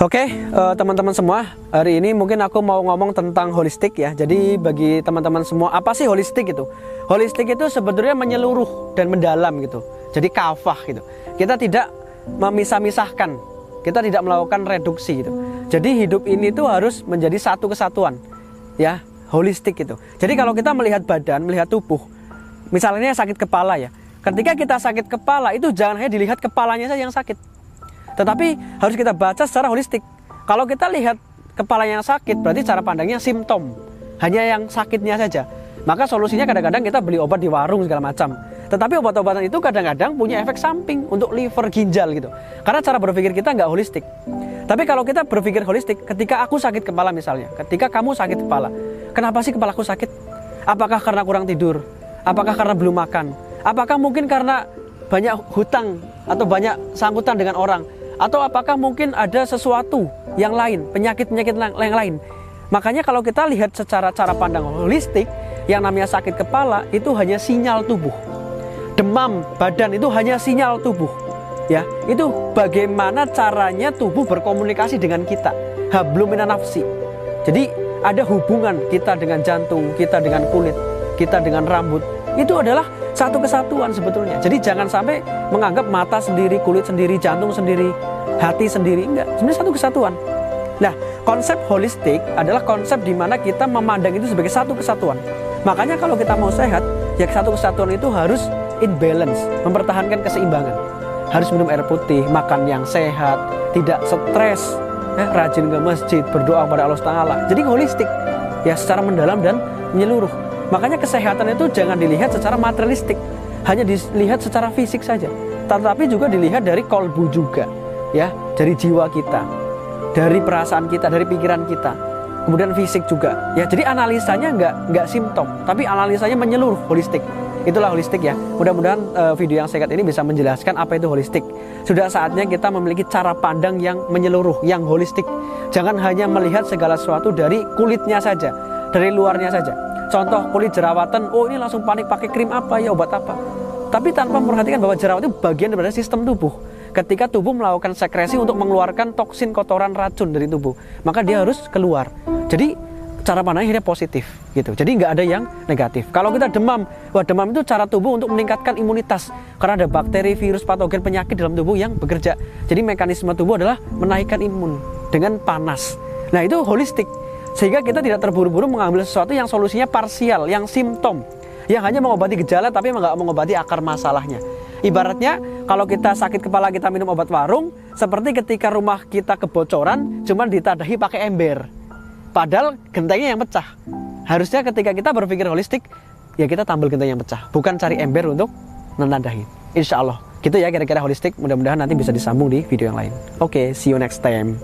Oke, teman-teman semua, hari ini mungkin aku mau ngomong tentang holistik ya. Jadi bagi teman-teman semua, apa sih holistik itu? Holistik itu sebetulnya menyeluruh dan mendalam gitu. Jadi kafah gitu. Kita tidak memisah-misahkan, kita tidak melakukan reduksi gitu. Jadi hidup ini tuh harus menjadi satu kesatuan, ya, holistik gitu. Jadi kalau kita melihat badan, melihat tubuh, misalnya sakit kepala ya. Ketika kita sakit kepala itu jangan hanya dilihat kepalanya saja yang sakit, tetapi harus kita baca secara holistik. Kalau kita lihat kepala yang sakit, berarti cara pandangnya simptom, hanya yang sakitnya saja. Maka solusinya kadang-kadang kita beli obat di warung segala macam. Tetapi obat-obatan itu kadang-kadang punya efek samping untuk liver, ginjal gitu. Karena cara berpikir kita nggak holistik. Tapi kalau kita berpikir holistik, ketika aku sakit kepala misalnya, ketika kamu sakit kepala, kenapa sih kepalaku sakit? Apakah karena kurang tidur? Apakah karena belum makan? Apakah mungkin karena banyak hutang atau banyak sangkutan dengan orang? Atau apakah mungkin ada sesuatu yang lain, penyakit-penyakit yang lain? Makanya kalau kita lihat secara cara pandang holistik, yang namanya sakit kepala itu hanya sinyal tubuh. Demam badan itu hanya sinyal tubuh. Ya, itu bagaimana caranya tubuh berkomunikasi dengan kita. Hablum minan nafsi. Jadi ada hubungan kita dengan jantung, kita dengan kulit, kita dengan rambut. Itu adalah satu kesatuan sebetulnya. Jadi jangan sampai menganggap mata sendiri, kulit sendiri, jantung sendiri, hati sendiri. Enggak, sebenarnya satu kesatuan. Nah, konsep holistik adalah konsep di mana kita memandang itu sebagai satu kesatuan. Makanya kalau kita mau sehat, ya satu kesatuan itu harus in balance, mempertahankan keseimbangan. Harus minum air putih, makan yang sehat, tidak stres, rajin ke masjid, berdoa kepada Allah Ta'ala. Jadi holistik, ya secara mendalam dan menyeluruh. Makanya kesehatan itu jangan dilihat secara materialistik, hanya dilihat secara fisik saja, tetapi juga dilihat dari kolbu juga, ya, dari jiwa kita, dari perasaan kita, dari pikiran kita, kemudian fisik juga, ya. Jadi analisanya nggak simptom, tapi analisanya menyeluruh, holistik. Itulah holistik ya. Mudah-mudahan video yang singkat ini bisa menjelaskan apa itu holistik. Sudah saatnya kita memiliki cara pandang yang menyeluruh, yang holistik. Jangan hanya melihat segala sesuatu dari kulitnya saja, dari luarnya saja. Contoh kulit jerawatan, oh ini langsung panik pakai krim apa ya, obat apa. Tapi tanpa memperhatikan bahwa jerawat itu bagian dari sistem tubuh. Ketika tubuh melakukan sekresi untuk mengeluarkan toksin, kotoran, racun dari tubuh, maka dia harus keluar. Jadi cara pandangnya akhirnya positif gitu. Jadi nggak ada yang negatif. Kalau kita demam, wah demam itu cara tubuh untuk meningkatkan imunitas. Karena ada bakteri, virus, patogen, penyakit dalam tubuh yang bekerja. Jadi mekanisme tubuh adalah menaikkan imun dengan panas. Nah itu holistik. Sehingga kita tidak terburu-buru mengambil sesuatu yang solusinya parsial, yang simptom, yang hanya mengobati gejala tapi nggak mengobati akar masalahnya. Ibaratnya kalau kita sakit kepala kita minum obat warung, seperti ketika rumah kita kebocoran cuman ditadahi pakai ember, padahal gentengnya yang pecah. Harusnya ketika kita berpikir holistik, ya kita tambal genteng yang pecah, bukan cari ember untuk menadahi. Insya Allah gitu ya kira-kira holistik. Mudah-mudahan nanti bisa disambung di video yang lain. Oke, see you next time.